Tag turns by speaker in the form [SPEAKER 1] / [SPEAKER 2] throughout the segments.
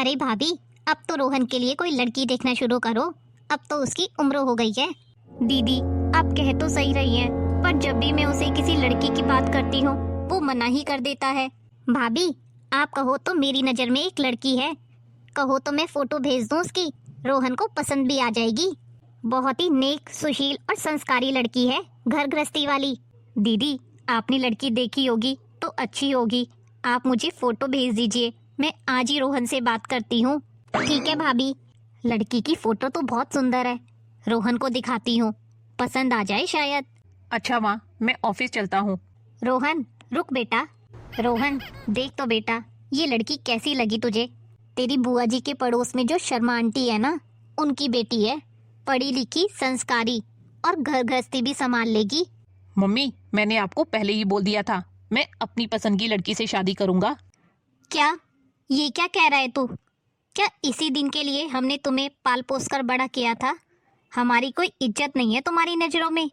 [SPEAKER 1] अरे भाभी, अब तो रोहन के लिए कोई लड़की देखना शुरू करो। अब तो उसकी उम्र हो गई है।
[SPEAKER 2] दीदी, आप कह तो सही रही हैं, पर जब भी मैं उसे किसी लड़की की बात करती हूँ वो मना ही कर देता है।
[SPEAKER 1] भाभी, आप कहो तो मेरी नज़र में एक लड़की है। कहो तो मैं फोटो भेज दूं उसकी, रोहन को पसंद भी आ जाएगी। बहुत ही नेक, सुशील और संस्कारी लड़की है, घर गृहस्थी वाली।
[SPEAKER 2] दीदी, आपने लड़की देखी होगी तो अच्छी होगी। आप मुझे फोटो भेज दीजिए, मैं आज ही रोहन से बात करती हूँ।
[SPEAKER 1] ठीक है भाभी। लड़की की फोटो तो बहुत सुंदर है, रोहन को दिखाती हूँ, पसंद आ जाए शायद।
[SPEAKER 2] अच्छा माँ, मैं ऑफिस चलता हूँ।
[SPEAKER 1] रोहन, रुक बेटा। रोहन, देख तो बेटा, ये लड़की कैसी लगी तुझे? तेरी बुआ जी के पड़ोस में जो शर्मा आंटी है ना, उनकी बेटी है। पढ़ी लिखी, संस्कारी और घर गृहस्थी भी संभाल लेगी।
[SPEAKER 2] मम्मी, मैंने आपको पहले ही बोल दिया था, मैं अपनी पसंद की लड़की से शादी करूंगा।
[SPEAKER 1] क्या? ये क्या कह रहा है तू? क्या इसी दिन के लिए हमने तुम्हें पाल पोस कर बड़ा किया था? हमारी कोई इज्जत नहीं है तुम्हारी नजरों में?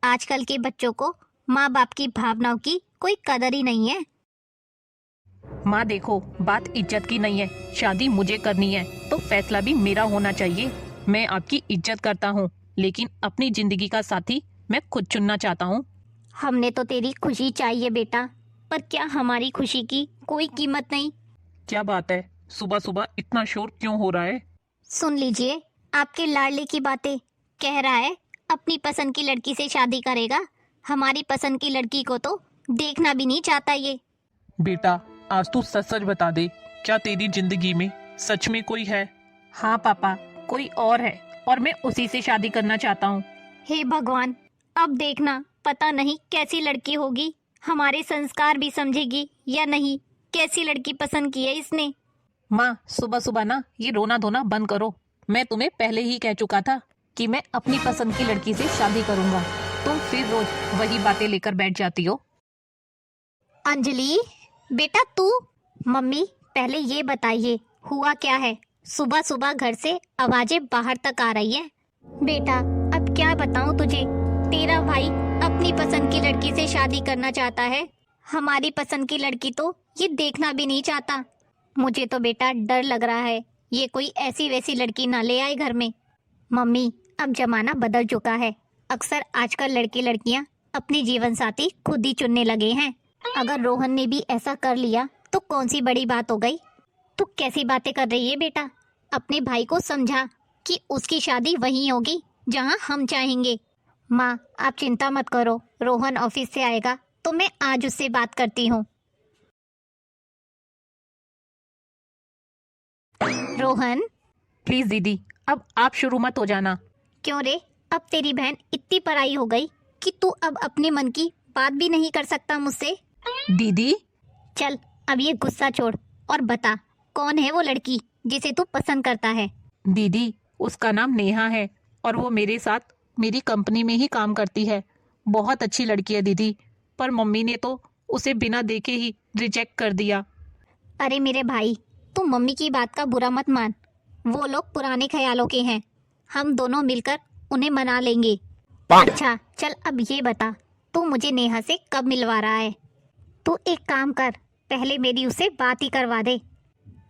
[SPEAKER 1] आजकल के बच्चों को माँ बाप की भावनाओं की कोई कदर ही नहीं है।
[SPEAKER 2] माँ देखो, बात इज्जत की नहीं है, शादी मुझे करनी है तो फैसला भी मेरा होना चाहिए। मैं आपकी इज्जत करता हूँ, लेकिन अपनी जिंदगी का साथी मैं खुद चुनना चाहता हूँ।
[SPEAKER 1] हमने तो तेरी खुशी चाहिए बेटा, पर क्या हमारी खुशी की कोई कीमत नहीं?
[SPEAKER 2] क्या बात है, सुबह सुबह इतना शोर क्यों हो रहा है?
[SPEAKER 1] सुन लीजिए, आपके लाडले की बातें। कह रहा है अपनी पसंद की लड़की से शादी करेगा। हमारी पसंद की लड़की को तो देखना भी नहीं चाहता ये।
[SPEAKER 3] बेटा, आज तू सच सच बता दे, क्या तेरी जिंदगी में सच में कोई है?
[SPEAKER 2] हाँ पापा, कोई और है और मैं उसी से शादी करना चाहता हूँ।
[SPEAKER 1] हे भगवान, अब देखना, पता नहीं कैसी लड़की होगी, हमारे संस्कार भी समझेगी या नहीं। कैसी लड़की पसंद की है इसने?
[SPEAKER 2] माँ, सुबह सुबह ना ये रोना धोना बंद करो। मैं तुम्हें पहले ही कह चुका था कि मैं अपनी पसंद की लड़की से शादी करूंगा। तुम फिर रोज वही बातें लेकर बैठ जाती हो।
[SPEAKER 1] अंजलि, बेटा तू। मम्मी, पहले ये बताइए हुआ क्या है? सुबह सुबह घर से आवाजें बाहर तक आ रही हैं। बेटा, अब क्या बताऊं तुझे, तेरा भाई अपनी पसंद की लड़की से शादी करना चाहता है। हमारी पसंद की लड़की तो ये देखना भी नहीं चाहता। मुझे तो बेटा डर लग रहा है, ये कोई ऐसी वैसी लड़की ना ले आए घर में। मम्मी, अब जमाना बदल चुका है। अक्सर आजकल लड़के लड़कियां अपनी जीवन साथी खुद ही चुनने लगे हैं। अगर रोहन ने भी ऐसा कर लिया तो कौन सी बड़ी बात हो गई? तू कैसी बातें कर रही है बेटा? अपने भाई को समझा कि उसकी शादी वहीं होगी जहां हम चाहेंगे। माँ, आप चिंता मत करो, रोहन ऑफिस से आएगा तो मैं आज उससे बात करती हूँ। रोहन।
[SPEAKER 2] प्लीज दीदी, अब आप शुरू मत हो जाना।
[SPEAKER 1] क्यों रे, अब तेरी बहन इतनी पराई हो गई कि तू अब अपने मन की बात भी नहीं कर सकता मुझसे?
[SPEAKER 2] दीदी,
[SPEAKER 1] चल, अब ये गुस्सा छोड़ और बता, कौन है वो लड़की जिसे तू पसंद करता है?
[SPEAKER 2] दीदी, उसका नाम नेहा है और वो मेरे साथ मेरी कंपनी में ही काम करती है। बहुत अच्छी लड़की है दीदी, पर मम्मी ने तो उसे बिना देखे ही रिजेक्ट कर दिया।
[SPEAKER 1] अरे मेरे भाई, तू मम्मी की बात का बुरा मत मान। वो लोग पुराने ख्यालों के हैं, हम दोनों मिलकर उन्हें मना लेंगे। अच्छा चल, अब ये बता, तू मुझे नेहा से कब मिलवा रहा है? तू एक काम कर, पहले मेरी उससे बात ही करवा दे।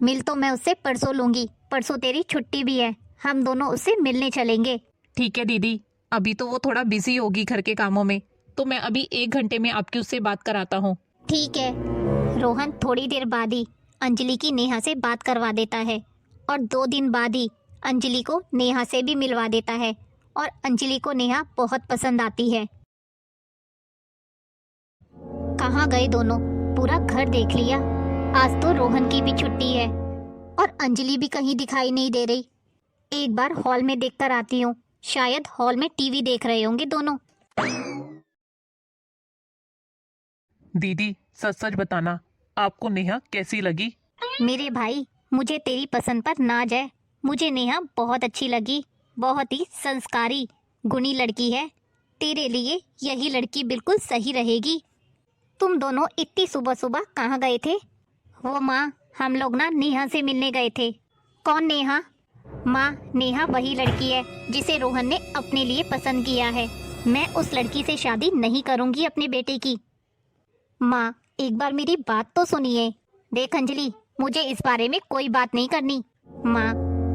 [SPEAKER 1] मिल तो मैं उससे परसों लूंगी, परसों तेरी छुट्टी भी है, हम दोनों उससे मिलने चलेंगे।
[SPEAKER 2] ठीक है दीदी, अभी तो वो थोड़ा बिजी होगी घर के कामों में, तो मैं अभी 1 घंटे में आपकी उससे बात कराता हूँ।
[SPEAKER 1] ठीक है। रोहन थोड़ी देर बाद ही अंजलि की नेहा से बात करवा देता है और 2 दिन बाद ही अंजलि को नेहा से भी मिलवा देता है और अंजलि को नेहा बहुत पसंद आती है। कहाँ गए दोनों? पूरा घर देख लिया। आज तो रोहन की भी छुट्टी है और अंजलि भी कहीं दिखाई नहीं दे रही। एक बार हॉल में देखकर आती हूँ, शायद हॉल में टीवी देख रहे होंगे दोनों।
[SPEAKER 3] दीदी, सच सच बताना, आपको नेहा कैसी लगी?
[SPEAKER 1] मेरे भाई, मुझे तेरी पसंद पर नाज है। मुझे नेहा बहुत अच्छी लगी, बहुत ही संस्कारी, गुणी लड़की है। तेरे लिए यही लड़की बिल्कुल सही रहेगी। तुम दोनों इतनी सुबह सुबह कहाँ गए थे? वो माँ, हम लोग ना नेहा से मिलने गए थे। कौन नेहा? माँ, नेहा वही लड़की है जिसे रोहन ने अपने लिए पसंद किया है। मैं उस लड़की से शादी नहीं करूँगी अपने बेटे की। माँ, एक बार मेरी बात तो सुनिए। देख अंजलि, मुझे इस बारे में कोई बात नहीं करनी। माँ,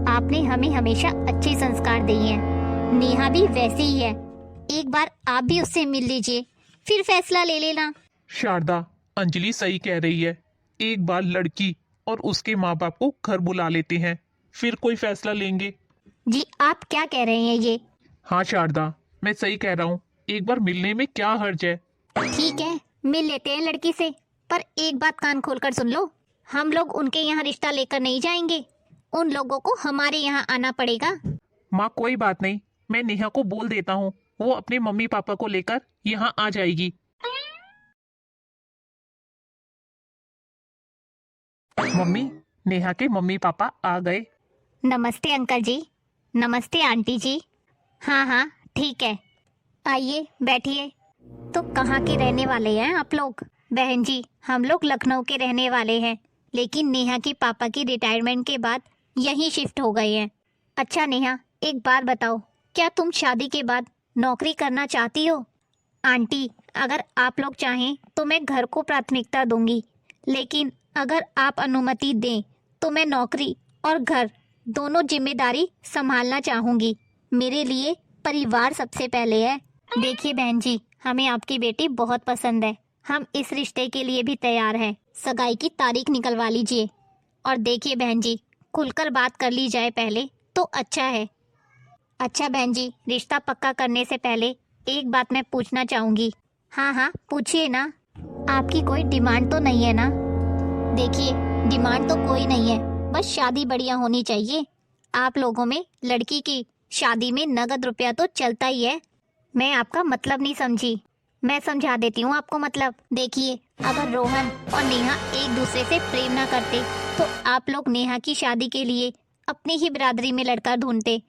[SPEAKER 1] आपने हमें हमेशा अच्छे संस्कार दिए हैं। नेहा भी वैसी ही है। एक बार आप भी उससे मिल लीजिए, फिर फैसला ले लेना।
[SPEAKER 3] शारदा, अंजलि सही कह रही है। एक बार लड़की और उसके माँ बाप को घर बुला लेते हैं, फिर कोई फैसला लेंगे।
[SPEAKER 1] जी, आप क्या कह रहे हैं ये?
[SPEAKER 3] हाँ शारदा, मैं सही कह रहा हूँ। एक बार मिलने में क्या हर्ज है।
[SPEAKER 1] ठीक है, मिल लेते हैं लड़की से, पर एक बात कान खोलकर सुन लो। हम लोग उनके यहाँ रिश्ता लेकर नहीं जाएंगे। उन लोगों को हमारे यहाँ आना पड़ेगा।
[SPEAKER 3] माँ कोई बात नहीं, मैं नेहा को बोल देता हूँ, वो अपने मम्मी पापा को लेकर यहाँ आ जाएगी। मम्मी, नेहा के मम्मी पापा आ गए।
[SPEAKER 1] नमस्ते अंकल जी। नमस्ते आंटी जी। हाँ हाँ, ठीक है, आइए बैठिए। तो कहाँ के रहने वाले हैं आप लोग? बहन जी, हम लोग लखनऊ के रहने वाले हैं, लेकिन नेहा के पापा की रिटायरमेंट के बाद यहीं शिफ्ट हो गए हैं। अच्छा नेहा, एक बात बताओ, क्या तुम शादी के बाद नौकरी करना चाहती हो? आंटी, अगर आप लोग चाहें तो मैं घर को प्राथमिकता दूंगी, लेकिन अगर आप अनुमति दें तो मैं नौकरी और घर दोनों जिम्मेदारी संभालना चाहूंगी। मेरे लिए परिवार सबसे पहले है। देखिए बहन जी, हमें आपकी बेटी बहुत पसंद है। हम इस रिश्ते के लिए भी तैयार हैं। सगाई की तारीख निकलवा लीजिए। और देखिए बहन जी, खुलकर बात कर ली जाए पहले तो अच्छा है। अच्छा बहन जी, रिश्ता पक्का करने से पहले एक बात मैं पूछना चाहूंगी। हाँ हाँ, पूछिए ना। आपकी कोई डिमांड तो नहीं है ना? देखिए, डिमांड तो कोई नहीं है, बस शादी बढ़िया होनी चाहिए। आप लोगों में लड़की की शादी में नगद रुपया तो चलता ही है। मैं आपका मतलब नहीं समझी, मैं समझा देती हूँ आपको मतलब। देखिए, अगर रोहन और नेहा एक दूसरे से प्रेम ना करते तो आप लोग नेहा की शादी के लिए अपनी ही बिरादरी में लड़का ढूंढते,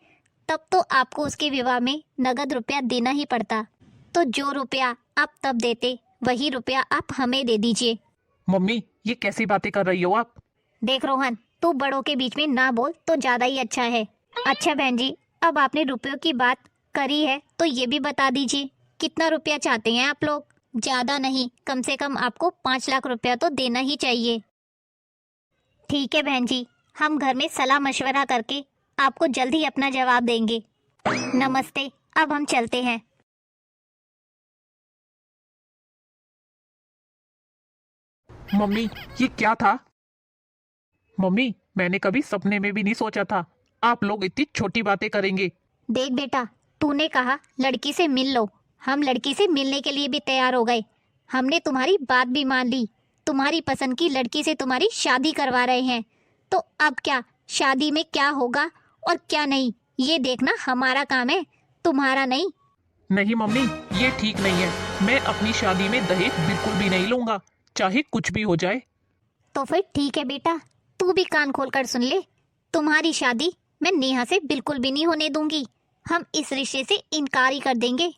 [SPEAKER 1] तब तो आपको उसके विवाह में नगद रुपया देना ही पड़ता। तो जो रुपया आप तब देते, वही रुपया आप हमें दे दीजिए।
[SPEAKER 3] मम्मी, ये कैसी बातें कर रही हो आप?
[SPEAKER 1] देख रोहन, तू बड़ों के बीच में ना बोल तो ज्यादा ही अच्छा है। अच्छा बहन जी, अब आपने रुपयों की बात करी है तो ये भी बता दीजिए, कितना रुपया चाहते हैं आप लोग? ज्यादा नहीं, कम से कम आपको 5 लाख रुपया तो देना ही चाहिए। ठीक है बहन जी, हम घर में सलाह मशवरा करके आपको जल्द ही अपना जवाब देंगे। नमस्ते, अब हम चलते हैं।
[SPEAKER 3] मम्मी, ये क्या था? मम्मी, मैंने कभी सपने में भी नहीं सोचा था आप लोग इतनी छोटी बातें करेंगे।
[SPEAKER 1] देख बेटा, तूने कहा लड़की से मिल लो, हम लड़की से मिलने के लिए भी तैयार हो गए। हमने तुम्हारी बात भी मान ली, तुम्हारी पसंद की लड़की से तुम्हारी शादी करवा रहे हैं। तो अब क्या, शादी में क्या होगा और क्या नहीं, ये देखना हमारा काम है, तुम्हारा नहीं।
[SPEAKER 3] नहीं मम्मी, ये ठीक नहीं है। मैं अपनी शादी में दहेज बिल्कुल भी नहीं लूंगा, चाहे कुछ भी हो जाए।
[SPEAKER 1] तो फिर ठीक है बेटा, तू भी कान खोलकर सुन ले। तुम्हारी शादी मैं नेहा से बिल्कुल भी नहीं होने दूंगी। हम इस रिश्ते से इनकार ही कर देंगे।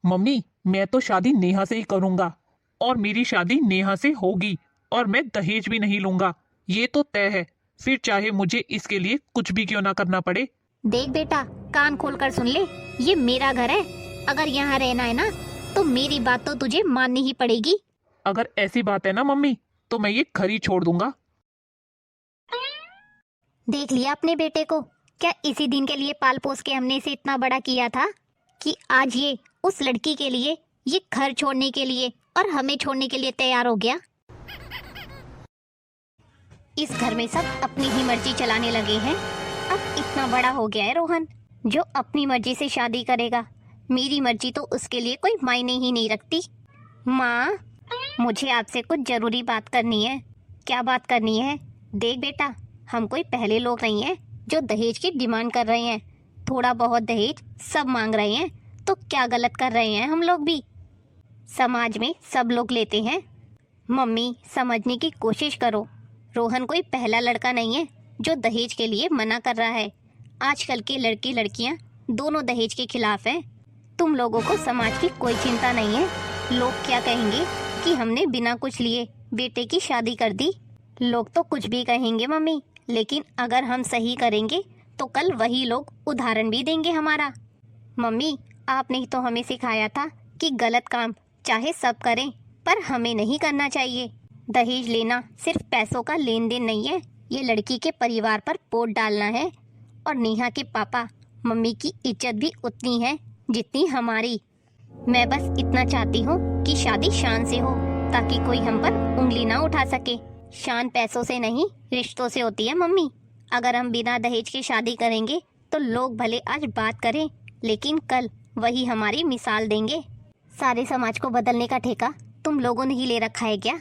[SPEAKER 3] मम्मी, मैं तो शादी नेहा से ही करूंगा और मेरी शादी नेहा से होगी और मैं दहेज भी नहीं लूंगा, ये तो तय है। फिर चाहे मुझे इसके लिए कुछ भी क्यों ना करना पड़े।
[SPEAKER 1] देख बेटा, कान खोलकर सुन ले, ये मेरा घर है। अगर यहाँ रहना है ना तो मेरी बात तो तुझे माननी ही पड़ेगी।
[SPEAKER 3] अगर ऐसी बात है ना मम्मी, तो मैं ये घर ही छोड़ दूंगा।
[SPEAKER 1] देख लिया अपने बेटे को, क्या इसी दिन के लिए पाल पोस के हमने इसे इतना बड़ा किया था कि आज ये उस लड़की के लिए, ये घर छोड़ने के लिए और हमें छोड़ने के लिए तैयार हो गया। इस घर में सब अपनी ही मर्जी चलाने लगे हैं। अब इतना बड़ा हो गया है रोहन, जो अपनी मर्जी से शादी करेगा। मेरी मर्जी तो उसके लिए कोई मायने ही नहीं रखती। माँ, मुझे आपसे कुछ जरूरी बात करनी है। क्या बात करनी है? देख बेटा, हम कोई पहले लोग नहीं हैं जो दहेज की डिमांड कर रहे हैं। थोड़ा बहुत दहेज सब मांग रहे हैं, तो क्या गलत कर रहे हैं हम लोग भी? समाज में सब लोग लेते हैं। मम्मी, समझने की कोशिश करो। रोहन कोई पहला लड़का नहीं है जो दहेज के लिए मना कर रहा है। आजकल के लड़के लड़कियां दोनों दहेज के खिलाफ हैं। तुम लोगों को समाज की कोई चिंता नहीं है। लोग क्या कहेंगे कि हमने बिना कुछ लिए बेटे की शादी कर दी। लोग तो कुछ भी कहेंगे मम्मी, लेकिन अगर हम सही करेंगे तो कल वही लोग उदाहरण भी देंगे हमारा। मम्मी, आपने ही तो हमें सिखाया था कि गलत काम चाहे सब करें पर हमें नहीं करना चाहिए। दहेज लेना सिर्फ पैसों का लेन देन नहीं है, ये लड़की के परिवार पर वोट डालना है। और नेहा के पापा मम्मी की इज्जत भी उतनी है जितनी हमारी। मैं बस इतना चाहती हूँ कि शादी शान से हो, ताकि कोई हम पर उंगली ना उठा सके। शान पैसों से नहीं, रिश्तों से होती है मम्मी। अगर हम बिना दहेज के शादी करेंगे तो लोग भले आज बात करें, लेकिन कल वही हमारी मिसाल देंगे। सारे समाज को बदलने का ठेका तुम लोगों ने ही ले रखा है क्या?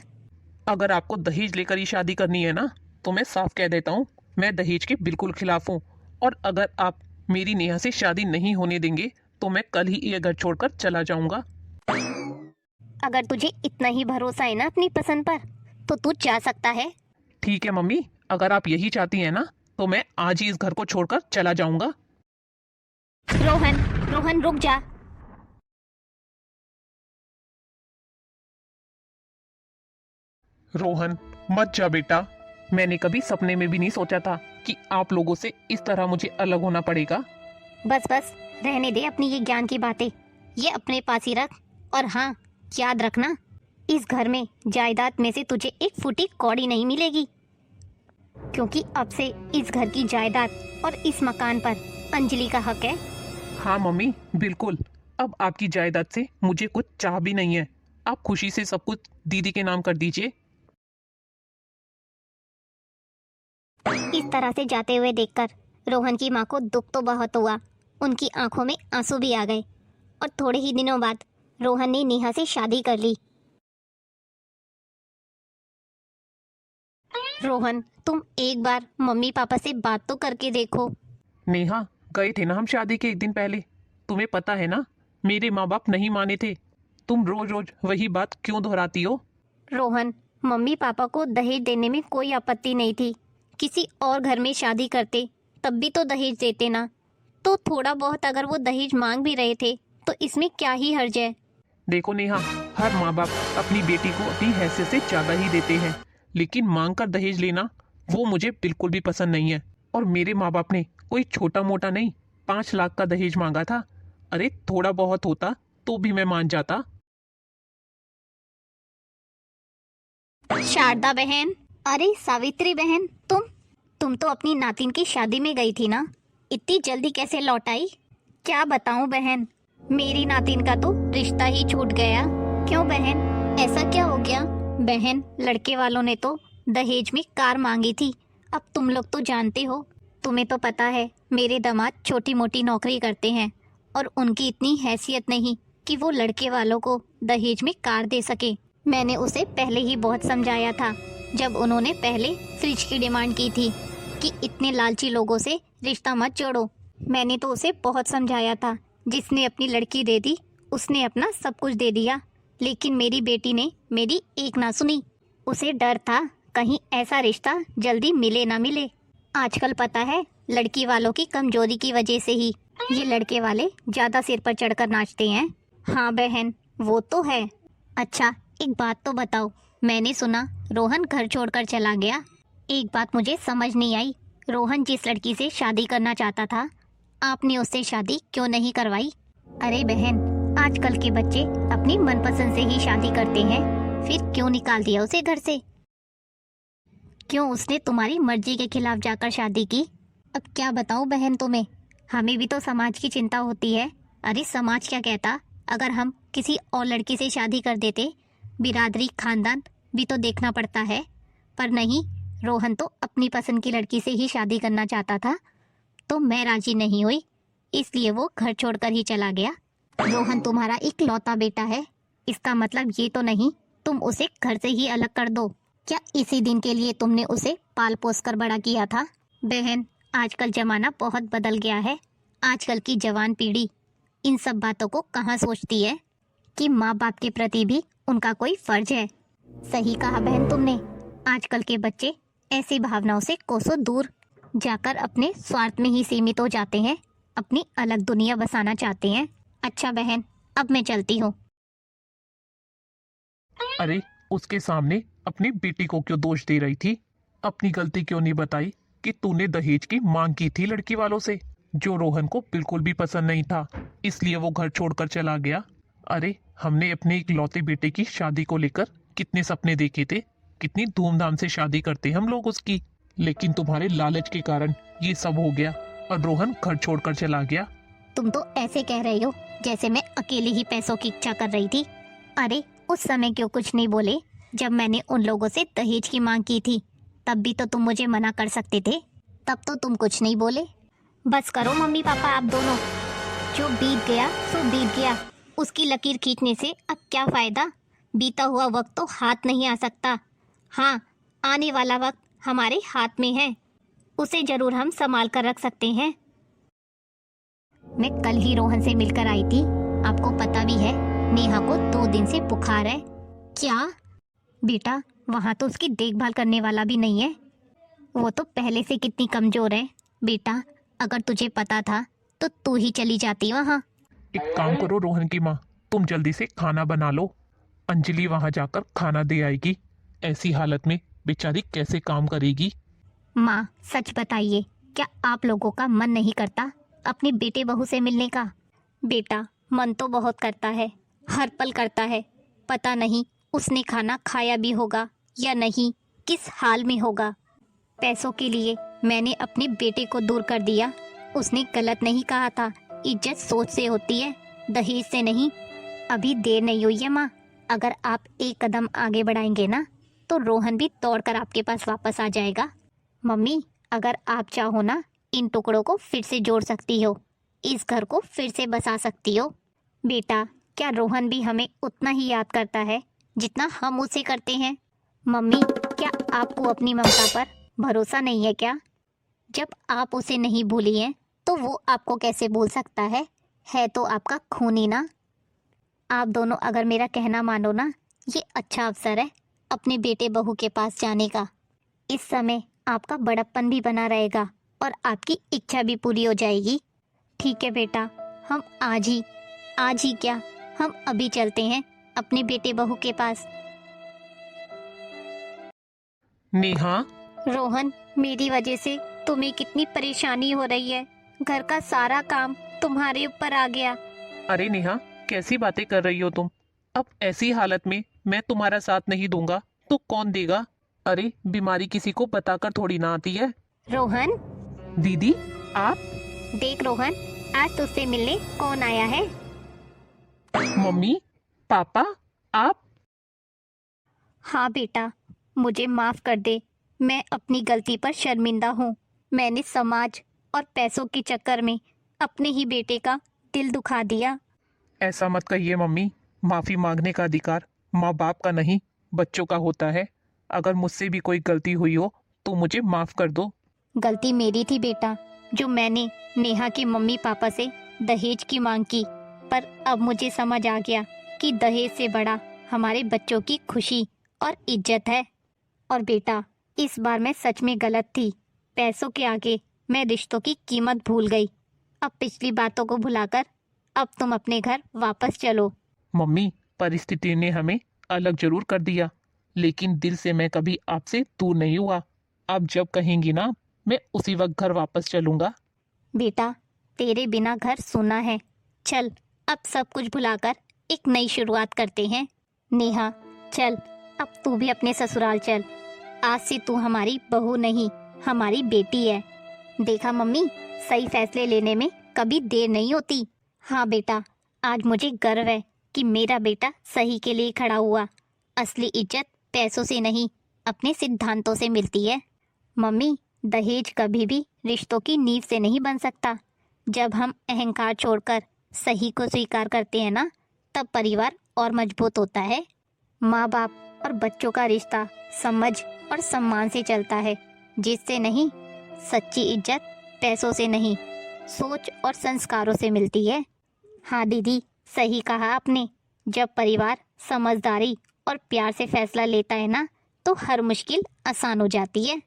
[SPEAKER 3] अगर आपको दहेज लेकर ही शादी करनी है ना, तो मैं साफ कह देता हूँ, मैं दहेज के बिल्कुल खिलाफ हूँ। और अगर आप मेरी नेहा से शादी नहीं होने देंगे तो मैं कल ही ये घर छोड़कर चला जाऊंगा।
[SPEAKER 1] अगर तुझे इतना ही भरोसा है ना अपनी पसंद पर, तो तू जा सकता है।
[SPEAKER 3] ठीक है मम्मी, अगर आप यही चाहती हैं ना, तो मैं आज ही इस घर को छोड़कर चला जाऊंगा।
[SPEAKER 1] रोहन, रोहन रुक जा।
[SPEAKER 3] रोहन मत जा बेटा, मैंने कभी सपने में भी नहीं सोचा था कि आप लोगों से इस तरह मुझे अलग होना पड़ेगा।
[SPEAKER 1] बस बस रहने दे अपनी ये ज्ञान की बातें, ये अपने पास ही रख। और हाँ, याद रखना, इस घर में जायदाद में से तुझे एक फूटी कौड़ी नहीं मिलेगी, क्योंकि अब से इस घर की जायदाद और इस मकान पर अंजलि का हक है।
[SPEAKER 3] हाँ मम्मी, बिल्कुल। अब आपकी जायदाद से मुझे कुछ चाह भी नहीं है। आप खुशी से सब कुछ दीदी के नाम कर दीजिए।
[SPEAKER 1] इस तरह से जाते हुए देखकर रोहन की माँ को दुख तो बहुत हुआ। उनकी आंखों में आंसू भी आ गए। और थोड़े ही दिनों बाद रोहन ने नेहा से शादी कर ली। रोहन, तुम एक बार मम्मी पापा से बात तो करके देखो।
[SPEAKER 3] नेहा, गए थे ना हम शादी के एक दिन पहले, तुम्हें पता है ना, मेरे माँ बाप नहीं माने थे। तुम रोज रोज वही बात क्यों दोहराती हो?
[SPEAKER 1] रोहन, मम्मी पापा को दहेज देने में कोई आपत्ति नहीं थी। किसी और घर में शादी करते तब भी तो दहेज देते ना। तो थोड़ा बहुत अगर वो दहेज मांग भी रहे थे तो इसमें क्या ही हर्ज है?
[SPEAKER 3] देखो नेहा, हर माँ बाप अपनी बेटी को अपनी हैसियत से ज्यादा ही देते हैं, लेकिन मांग कर दहेज लेना वो मुझे बिल्कुल भी पसंद नहीं है। और मेरे माँ बाप ने कोई छोटा मोटा नहीं, 5 लाख का दहेज मांगा था। अरे थोड़ा बहुत होता तो भी मैं मान जाता।
[SPEAKER 1] शारदा बहन, अरे सावित्री बहन, तुम तो अपनी नातिन की शादी में गई थी ना, इतनी जल्दी कैसे लौट आई? क्या बताऊं बहन, मेरी नातिन का तो रिश्ता ही छूट गया। क्यों बहन, ऐसा क्या हो गया? बहन, लड़के वालों ने तो दहेज में कार मांगी थी। अब तुम लोग तो जानते हो, तुम्हें तो पता है मेरे दामाद छोटी मोटी नौकरी करते हैं और उनकी इतनी हैसियत नहीं कि वो लड़के वालों को दहेज में कार दे सके। मैंने उसे पहले ही बहुत समझाया था, जब उन्होंने पहले फ्रिज की डिमांड की थी कि इतने लालची लोगों से रिश्ता मत जोड़ो। मैंने तो उसे बहुत समझाया था। जिसने अपनी लड़की दे दी उसने अपना सब कुछ दे दिया, लेकिन मेरी बेटी ने मेरी एक ना सुनी। उसे डर था कहीं ऐसा रिश्ता जल्दी मिले ना मिले। आजकल पता है, लड़की वालों की कमजोरी की वजह से ही ये लड़के वाले ज्यादा सिर पर चढ़कर नाचते हैं। हाँ बहन, वो तो है। अच्छा, एक बात तो बताओ, मैंने सुना रोहन घर छोड़कर चला गया। एक बात मुझे समझ नहीं आई, रोहन जिस लड़की से शादी करना चाहता था, आपने उससे शादी क्यों नहीं करवाई? अरे बहन, आजकल के बच्चे अपनी मनपसंद से ही शादी करते हैं, फिर क्यों निकाल दिया उसे घर से? क्यों उसने तुम्हारी मर्जी के खिलाफ जाकर शादी की? अब क्या बताऊं बहन तुम्हें, हमें भी तो समाज की चिंता होती है। अरे समाज क्या कहता अगर हम किसी और लड़की से शादी कर देते? बिरादरी, खानदान भी तो देखना पड़ता है। पर नहीं, रोहन तो अपनी पसंद की लड़की से ही शादी करना चाहता था, तो मैं राजी नहीं हुई, इसलिए वो घर छोड़कर ही चला गया। रोहन तुम्हारा एक लौता बेटा है, इसका मतलब ये तो नहीं तुम उसे घर से ही अलग कर दो। क्या इसी दिन के लिए तुमने उसे पाल पोस कर बड़ा किया था? बहन, आजकल जमाना बहुत बदल गया है। आजकल की जवान पीढ़ी इन सब बातों को कहाँ सोचती है कि माँ बाप के प्रति भी उनका कोई फर्ज है। सही कहा बहन तुमने, आजकल के बच्चे ऐसी भावनाओं से कोसों दूर जाकर अपने स्वार्थ में ही सीमित हो जाते हैं, अपनी अलग दुनिया बसाना चाहते हैं। अच्छा बहन, अब मैं चलती हूँ।
[SPEAKER 3] अरे उसके सामने अपनी बेटी को क्यों दोष दे रही थी? अपनी गलती क्यों नहीं बताई कि तूने दहेज की मांग की थी लड़की वालों से, जो रोहन को बिल्कुल भी पसंद नहीं था, इसलिए वो घर छोड़कर चला गया। अरे हमने अपने इकलौते बेटे की शादी को लेकर कितने सपने देखे थे, कितनी धूमधाम से शादी करते हम लोग उसकी, लेकिन तुम्हारे लालच के कारण ये सब हो गया और रोहन घर छोड़कर चला गया।
[SPEAKER 1] तुम तो ऐसे कह रहे हो जैसे मैं अकेले ही पैसों की इच्छा कर रही थी। अरे उस समय क्यों कुछ नहीं बोले जब मैंने उन लोगों से दहेज की मांग की थी? तब भी तो तुम मुझे मना कर सकते थे, तब तो तुम कुछ नहीं बोले। बस करो मम्मी पापा आप दोनों, जो बीत गया सो बीत गया, उसकी लकीर खींचने से अब क्या फायदा? बीता हुआ वक्त तो हाथ नहीं आ सकता। हाँ, आने वाला वक्त हमारे हाथ में है, उसे जरूर हम संभाल कर रख सकते हैं। मैं कल ही रोहन से मिलकर आई थी, आपको पता भी है नेहा को 2 दिन से बुखार है। क्या बेटा, वहाँ तो उसकी देखभाल करने वाला भी नहीं है, वो तो पहले से कितनी कमजोर है। बेटा अगर तुझे पता था तो तू ही चली जाती वहाँ।
[SPEAKER 3] एक काम करो रोहन की माँ, तुम जल्दी से खाना बना लो, अंजलि वहां जाकर खाना दे आएगी। ऐसी हालत में बेचारी कैसे काम करेगी?
[SPEAKER 1] माँ सच बताइए, क्या आप लोगों का मन नहीं करता अपनी बेटे बहू से मिलने का? बेटा मन तो बहुत करता है, हर पल करता है। पता नहीं उसने खाना खाया भी होगा या नहीं, किस हाल में होगा। पैसों के लिए मैंने अपने बेटे को दूर कर दिया। उसने गलत नहीं कहा था, इज्जत सोच से होती है, दहेज से नहीं। अभी देर नहीं हुई है माँ, अगर आप एक कदम आगे बढ़ाएंगे ना तो रोहन भी दौड़कर आपके पास वापस आ जाएगा। मम्मी अगर आप चाहो ना इन टुकड़ों को फिर से जोड़ सकती हो, इस घर को फिर से बसा सकती हो। बेटा क्या रोहन भी हमें उतना ही याद करता है जितना हम उसे करते हैं? मम्मी क्या आपको अपनी ममता पर भरोसा नहीं है क्या? जब आप उसे नहीं भूली हैं तो वो आपको कैसे भूल सकता है तो आपका खून ही ना। आप दोनों अगर मेरा कहना मानो ना, ये अच्छा अवसर है अपने बेटे बहू के पास जाने का। इस समय आपका बड़प्पन भी बना रहेगा और आपकी इच्छा भी पूरी हो जाएगी। ठीक है बेटा, हम आज ही क्या, हम अभी चलते हैं अपने बेटे बहू के पास।
[SPEAKER 3] नेहा,
[SPEAKER 1] रोहन मेरी वजह से तुम्हें कितनी परेशानी हो रही है, घर का सारा काम तुम्हारे ऊपर आ गया।
[SPEAKER 3] अरे नेहा, कैसी बातें कर रही हो तुम? अब ऐसी हालत में मैं तुम्हारा साथ नहीं दूंगा तो कौन देगा? अरे बीमारी किसी को बताकर थोड़ी ना आती है।
[SPEAKER 1] रोहन,
[SPEAKER 3] दीदी आप?
[SPEAKER 1] देख रोहन, आज तुझसे मिलने कौन आया है?
[SPEAKER 3] मम्मी पापा आप?
[SPEAKER 1] हाँ बेटा, मुझे माफ कर दे, मैं अपनी गलती पर शर्मिंदा हूँ। मैंने समाज और पैसों के चक्कर में अपने ही बेटे का दिल दुखा दिया।
[SPEAKER 3] ऐसा मत कहिए मम्मी, माफी मांगने का अधिकार माँ बाप का नहीं बच्चों का होता है। अगर मुझसे भी कोई गलती हुई हो तो मुझे माफ कर दो।
[SPEAKER 1] गलती मेरी थी बेटा, जो मैंने नेहा के मम्मी पापा से दहेज की मांग की। पर अब मुझे समझ आ गया कि दहेज से बड़ा हमारे बच्चों की खुशी और इज्जत है। और बेटा इस बार मैं सच में गलत थी, पैसों के आगे मैं रिश्तों की कीमत भूल गई। अब पिछली बातों को भुलाकर अब तुम अपने घर वापस चलो।
[SPEAKER 3] मम्मी परिस्थिति ने हमें अलग जरूर कर दिया, लेकिन दिल से मैं कभी आपसे दूर नहीं हुआ। आप जब कहेंगी ना मैं उसी वक्त घर वापस चलूंगा।
[SPEAKER 1] बेटा तेरे बिना घर सूना है, चल अब सब कुछ भुलाकर एक नई शुरुआत करते हैं। नेहा चल, अब तू भी अपने ससुराल चल। आज से तू हमारी बहू नहीं, हमारी बेटी है। देखा मम्मी, सही फैसले लेने में कभी देर नहीं होती। हाँ बेटा, आज मुझे गर्व है कि मेरा बेटा सही के लिए खड़ा हुआ। असली इज्जत पैसों से नहीं, अपने सिद्धांतों से मिलती है। मम्मी दहेज कभी भी रिश्तों की नींव से नहीं बन सकता। जब हम अहंकार छोड़कर सही को स्वीकार करते हैं ना, तब परिवार और मजबूत होता है। माँ बाप और बच्चों का रिश्ता समझ और सम्मान से चलता है, जिससे नहीं, सच्ची इज्जत पैसों से नहीं, सोच और संस्कारों से मिलती है। हाँ दीदी, सही कहा आपने। जब परिवार समझदारी और प्यार से फैसला लेता है ना, तो हर मुश्किल आसान हो जाती है।